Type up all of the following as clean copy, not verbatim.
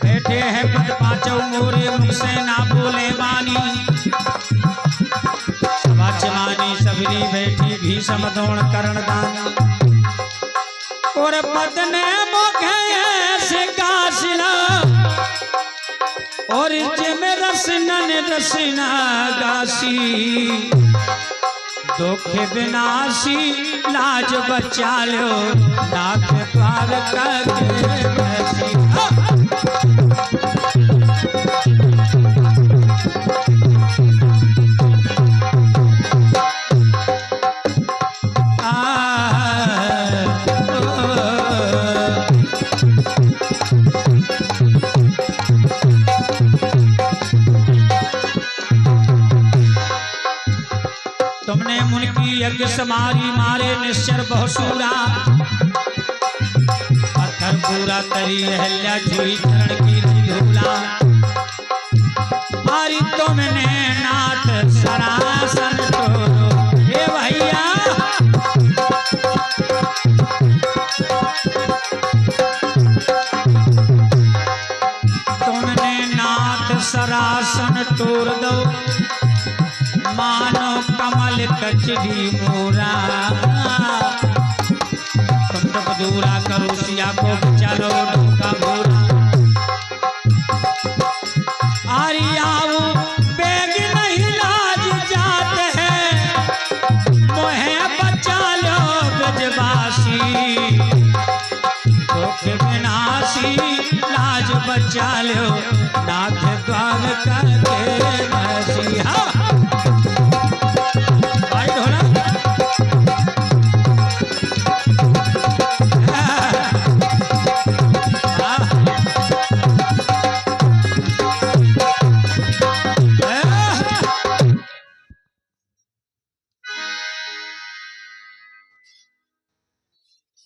बैठे हैं पद पांचों मोरे मुख से ना बोले बानी। सभा चमानी सबरी बैठी भीषम द्रोण कर्ण दानी। और पद ने मोखे से कासिला और जिम रसनन रसना गासी। दुख विनाशी लाज बचा लो नाथ द्वार करके बसी। तुमने मुन की यज्ञ समारी मारे निश्चर बहुसूरा। पत्थर पूरा तरी अहल्या झुई चरण की धूला। मारी तुमने नाथ सरासन तोरो हे भैया। तुमने नाथ सरासन तोड़ दो मानो कमल कचरी मोरा। तुम तो दूरा करो सिया को चलो ढूंढा मोरा। आरियाओ बेग नहीं लाज जाते हैं मोहे बचा लो ब्रजवासी। दुख विनाशी लाज बचा लो नाथ द्वार करके बसी।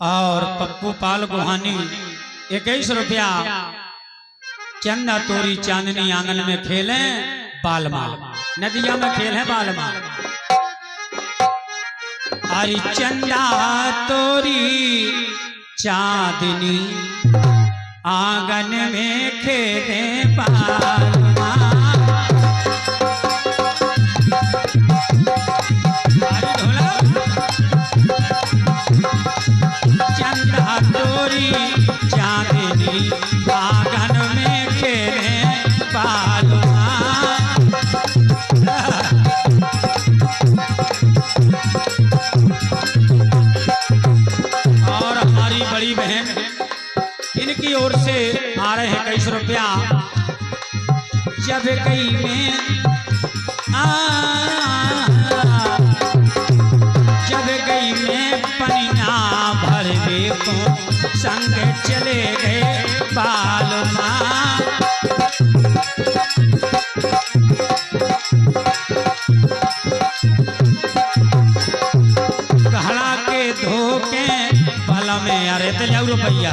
और पप्पू पाल गुहानी 21 रुपया। चंदा तोरी चांदनी आंगन में खेले बालमाल। नदिया में खेले बालमाल। अरे चंदा तोरी चांदनी आंगन में खेले बालमाल। चंदा तोरी चांदनी आंगन में खेले बालमाल। और हमारी बड़ी बहन इनकी ओर से आ रहे हैं 21 रुपया। जब गई में जब गई में पनिया भर देखो संग चले गए बालमाल। घड़ा के धोके बल में अरे तो जाऊ भैया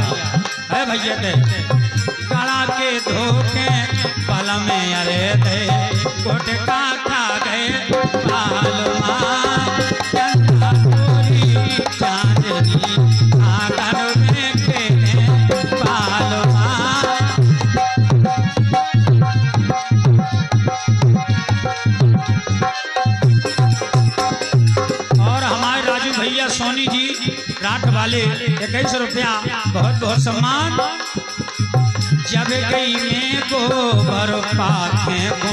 है भैया ते घड़ा के धोके बल में अरे थे गुटका खा गए बालमाल। चंदा तोरी चांदनी आंगन में खेले बालमाल। और हमारे राजू भैया सोनी जी रात वाले 21 रुपया बहुत बहुत सम्मान। जब गई में गोबर पाथे को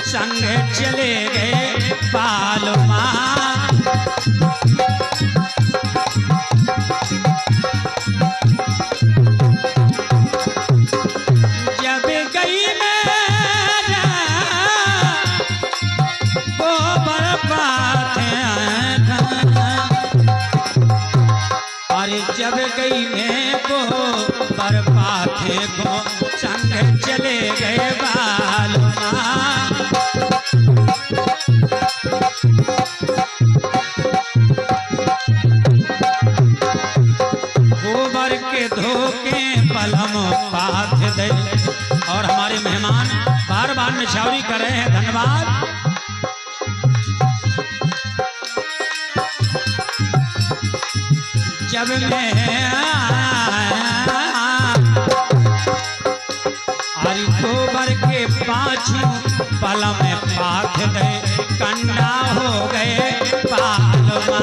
संग चले गए बालमाल। जब गई में गोबर पाथे अरे जब गई में गोबर पाथे को संग चले गए बालमाल। गोबर के धोके पलम पाथ दे। और हमारे मेहमान बार बार निछावरी कर रहे हैं। धन्यवाद। जब मैं हरि गोबर के पाछू पल में पाथ दे कंडा हो गए पालमा।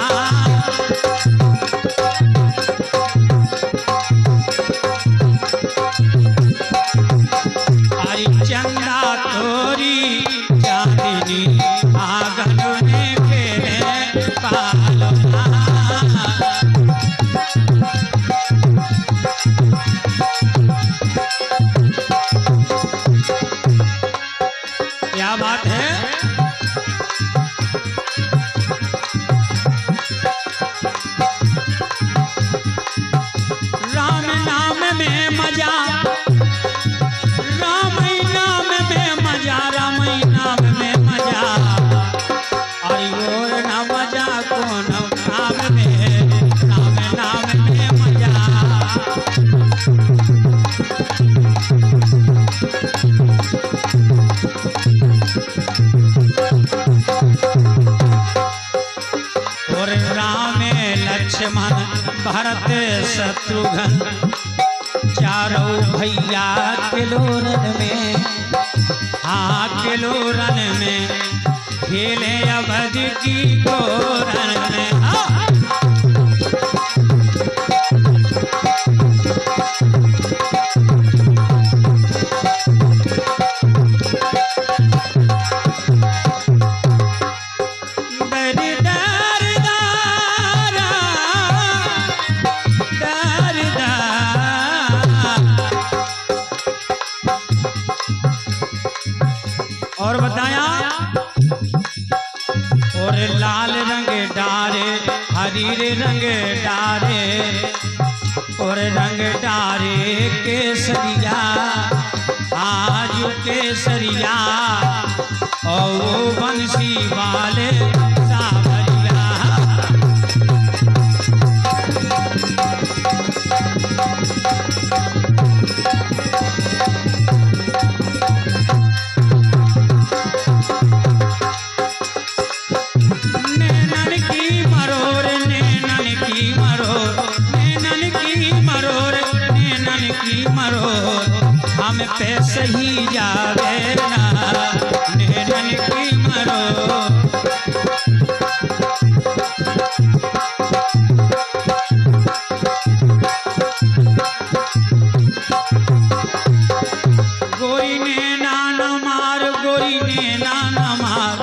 हरि चंदा तोरी चांदनी आंगन में खेले पालमा। क्या बात है। राम नाम में मजा, राम नाम में मजा, राम नाम में मजा। अरे और न मजा कौन नाम में, राम नाम में मजा। और राम लक्ष्मण भरत शत्रुघ्न चारों भैया किलोरन में, हाँ किलोरन में खेले अवध की गोरन में। और बताया और लाल रंग डारे हरीर रंग डारे, और रंग डारे केसरिया आज केसरिया, और बंसी वाले सावरिया। हम पे सही जावे ना नैनन की मरो। गोरी नैना न मार, गोरी नैना न मार,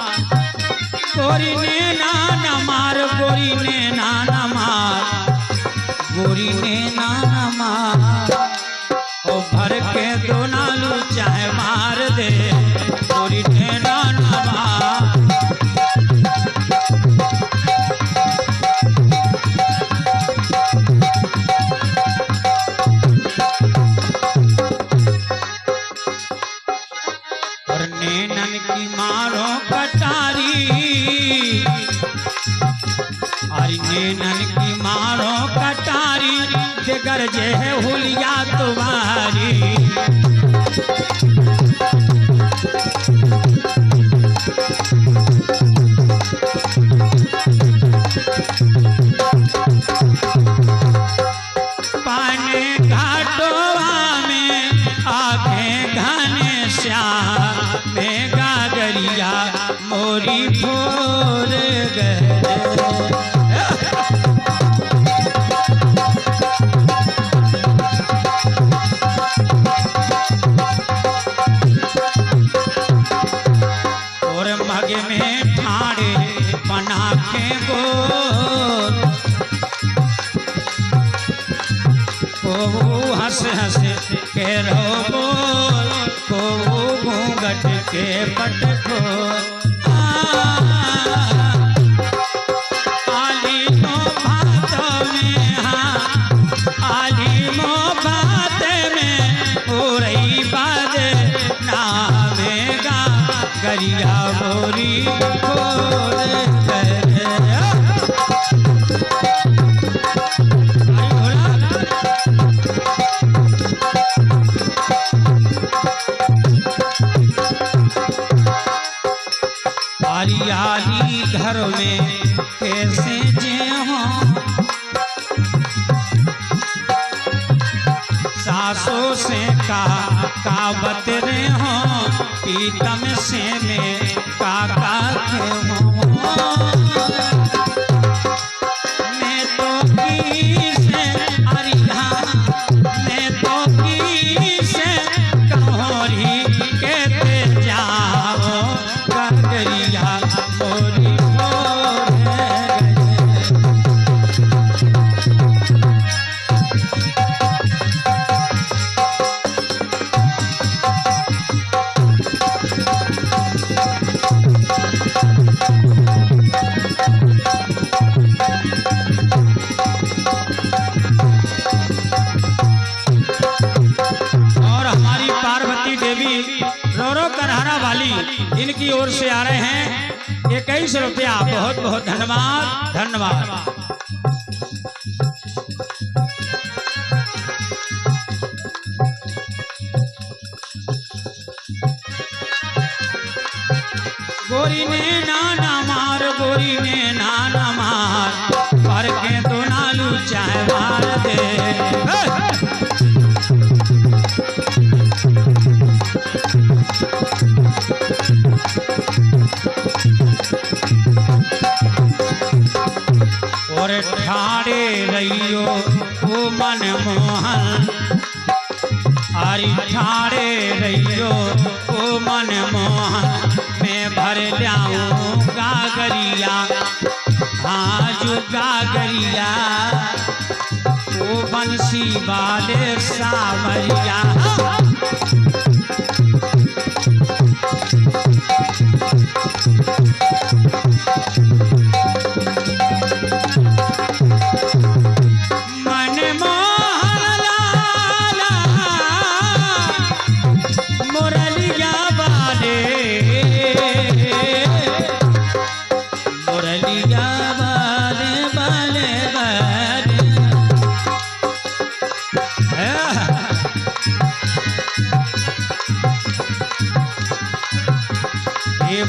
गोरी नैना न मार, गोरी नैना न मार, गोरी नैना न मार। ओ भर के दो नालू चाहे मार दे, गोरी नैना न मार। और नैनन की मारो कटारी, अरे नैनन की मारो कटारी, दिगर जे है हुलिया तुम्हारी। पाने घाटोवा में आंखें घने श्याम में गागरिया मोरी फोर गए। में ठाड़े बना के गोर, को हंस हंस के रो बोल, को घूंघट के पट खोल। आली मो भात में, हाँ आली मो भात में हो रही बात नामेगा गरिया मोरी खोल कर। आली घर में कैसे जे हो, सासों से कावत रे हो पीतम से में काका के हो मैं तो की से अरिहा मैं तो की से कहोरी कहते जाओ गगरिया मोरी इनकी ओर से आ रहे हैं 21 रुपया। बहुत बहुत धन्यवाद धन्यवाद। गोरी ने नाना मार गोरी ने नाना मार पर के तो नालू चाहे मार दे और ठाड़े रहियो ओ मन मोहन अरे ठाड़े रहियो ओ मन मोहन मैं भर लाऊं गागरिया हाँ जो गागरिया ओ बंसी वाले सावरिया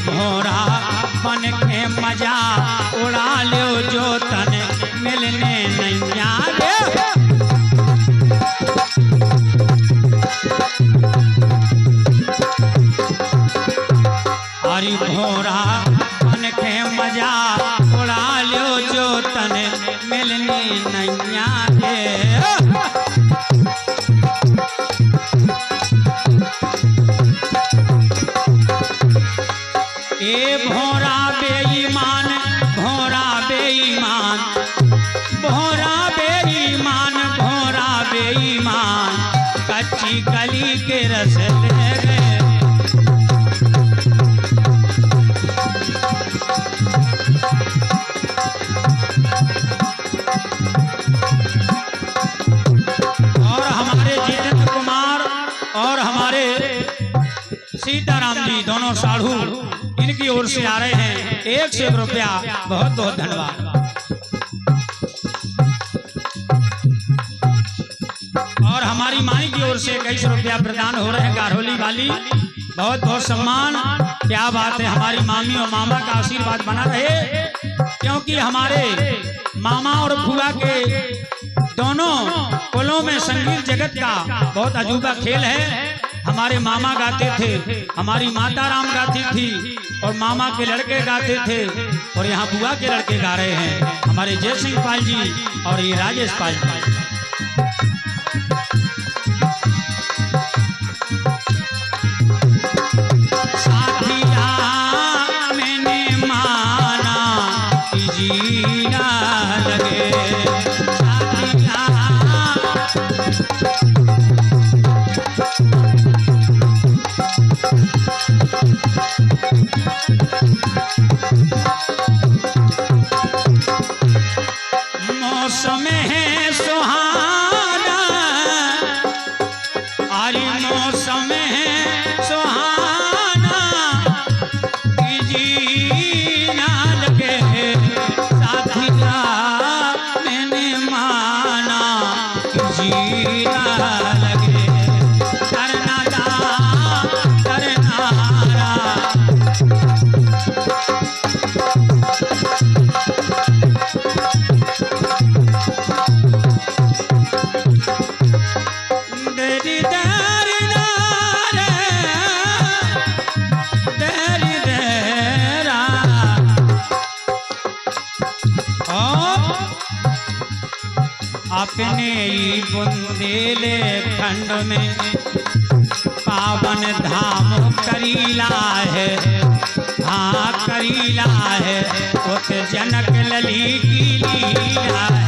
भोरा बन के मजा उड़ा लो जो तन मिलने नैया रे हरी भोरा बन के मजा उड़ा लो जो तन मिलने नैया रे ए भोरा बेईमान भोरा बेईमान भोरा बेईमान भोरा बेईमान कच्ची कली के रस ले गए और हमारे जितेंद्र कुमार और हमारे सीताराम जी दोनों साधु इनकी ओर से आ रहे हैं 101 रुपया। बहुत बहुत धन्यवाद। और हमारी माई की ओर से 21 रुपया प्रदान हो रहे हैं गारहोली वाली। बहुत बहुत सम्मान। क्या बात है, हमारी मामी और मामा का आशीर्वाद बना रहे, क्योंकि हमारे मामा और फूआ के दोनों कुलों में संगीत जगत का बहुत अजूबा खेल है। हमारे मामा गाते थे, हमारी माता राम गाती थी और मामा के लड़के गाते थे, और यहाँ बुआ के लड़के गा रहे हैं हमारे जय सिंह पाल जी और ये राजेश पाल जी। साथिया मैंने माना कि जीना लगे, साथिया मौसम है सुहाना, अरे मौसम है सुहाना कि जीना लगे, साथिया मैंने माना कि जीना लगे, करना दा करना अपने ही बुंदेले खंड में पावन धाम करीला है, हाँ करीला है, उत जनक लली की लीला है।